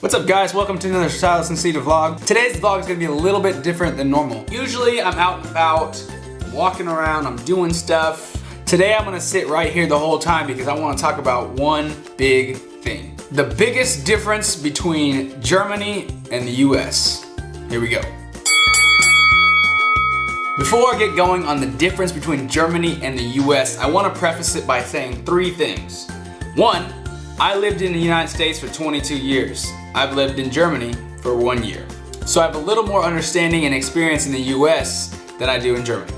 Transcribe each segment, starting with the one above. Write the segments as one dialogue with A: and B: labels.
A: What's up guys, welcome to another Silas and Cedar vlog. Today's vlog is going to be a little bit different than normal. Usually I'm out and about, walking around, I'm doing stuff. Today I'm going to sit right here the whole time because I want to talk about one big thing. The biggest difference between Germany and the US. Here we go. Before I get going on the difference between Germany and the US, I want to preface it by saying three things. One, I lived in the United States for 22 years. I've lived in Germany for 1 year. So I have a little more understanding and experience in the US than I do in Germany.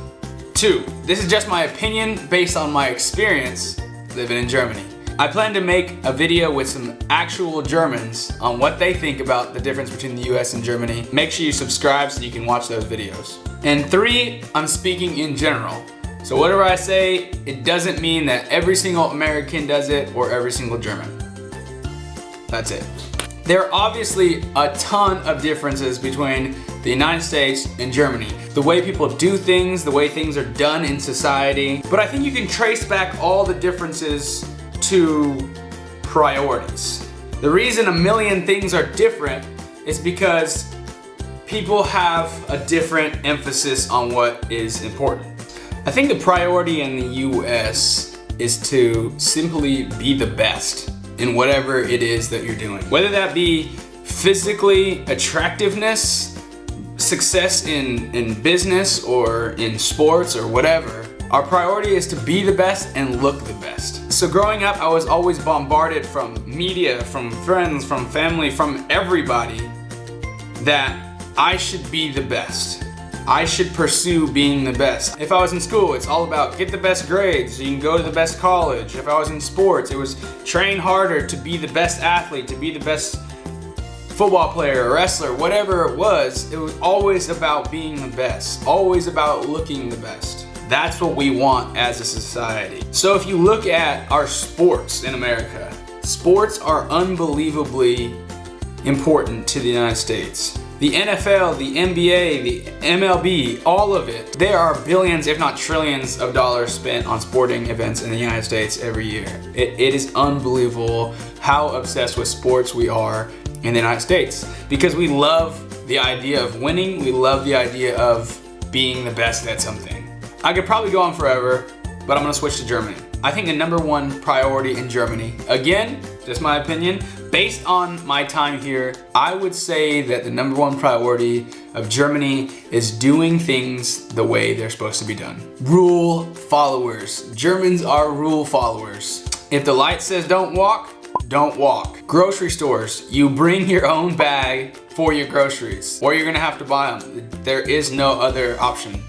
A: Two, this is just my opinion based on my experience living in Germany. I plan to make a video with some actual Germans on what they think about the difference between the US and Germany. Make sure you subscribe so you can watch those videos. And three, I'm speaking in general. So whatever I say, it doesn't mean that every single American does it or every single German. That's it. There are obviously a ton of differences between the United States and Germany. The way people do things, the way things are done in society. But I think you can trace back all the differences to priorities. The reason a million things are different is because people have a different emphasis on what is important. I think the priority in the US is to simply be the best in whatever it is that you're doing. Whether that be physically attractiveness, success in business or in sports or whatever, our priority is to be the best and look the best. So growing up, I was always bombarded from media, from friends, from family, from everybody that I should be the best. I should pursue being the best. If I was in school, it's all about get the best grades so you can go to the best college. If I was in sports, it was train harder to be the best athlete, to be the best football player, wrestler, whatever it was always about being the best, always about looking the best. That's what we want as a society. So if you look at our sports in America, sports are unbelievably important to the United States. The NFL, the NBA, the MLB, all of it. There are billions, if not trillions of dollars spent on sporting events in the United States every year. It is unbelievable how obsessed with sports we are in the United States because we love the idea of winning. We love the idea of being the best at something. I could probably go on forever, but I'm gonna switch to Germany. I think the number one priority in Germany, again, just my opinion, based on my time here, I would say that the number one priority of Germany is doing things the way they're supposed to be done. Rule followers. Germans are rule followers. If the light says don't walk, don't walk. Grocery stores, you bring your own bag for your groceries, or you're gonna have to buy them. There is no other option.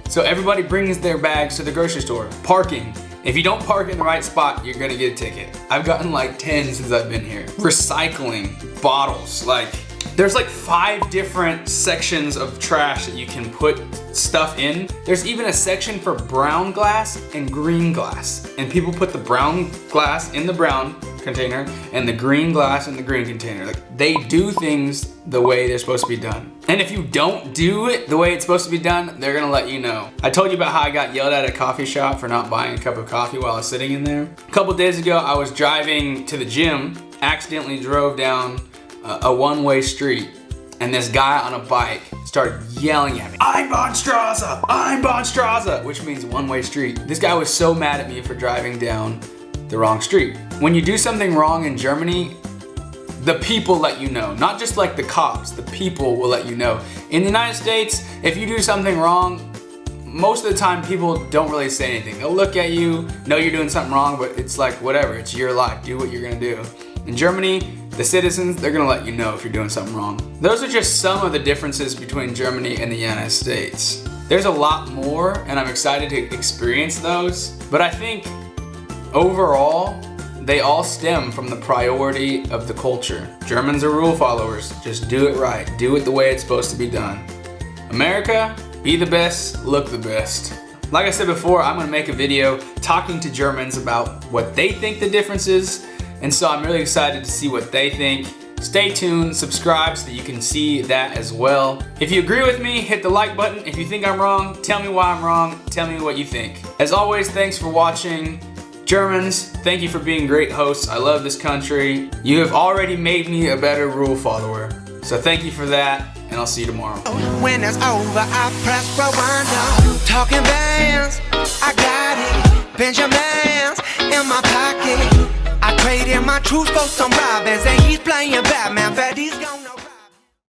A: So everybody brings their bags to the grocery store. Parking. If you don't park in the right spot, you're gonna get a ticket. I've gotten like 10 since I've been here. Recycling, bottles, there's like 5 different sections of trash that you can put stuff in. There's even a section for brown glass and green glass. And people put the brown glass in the brown container and the green glass in the green container. They do things the way they're supposed to be done. And if you don't do it the way it's supposed to be done, they're gonna let you know. I told you about how I got yelled at a coffee shop for not buying a cup of coffee while I was sitting in there. A couple days ago, I was driving to the gym, accidentally drove down a one-way street, and this guy on a bike started yelling at me, Einbahnstraße, Einbahnstraße, which means one-way street. This guy was so mad at me for driving down the wrong street. When you do something wrong in Germany, the people let you know. Not just like the cops, the people will let you know. In the United States, if you do something wrong, most of the time people don't really say anything. They'll look at you, know you're doing something wrong, but it's like whatever, it's your life, do what you're gonna do. In Germany, the citizens, they're gonna let you know if you're doing something wrong. Those are just some of the differences between Germany and the United States. There's a lot more, and I'm excited to experience those, but I think overall, they all stem from the priority of the culture. Germans are rule followers. Just do it right. Do it the way it's supposed to be done. America, be the best, look the best. Like I said before, I'm gonna make a video talking to Germans about what they think the difference is, and so I'm really excited to see what they think. Stay tuned, subscribe so that you can see that as well. If you agree with me, hit the like button. If you think I'm wrong, tell me why I'm wrong. Tell me what you think. As always, thanks for watching. Germans, thank you for being great hosts. I love this country. You have already made me a better rule follower. So thank you for that, and I'll see you tomorrow.
B: When it's over, I press rewind. Talking bands, I got it. Benjamins in my pocket. I traded my truth for some robins, and he's playing Batman. Fat he's gonna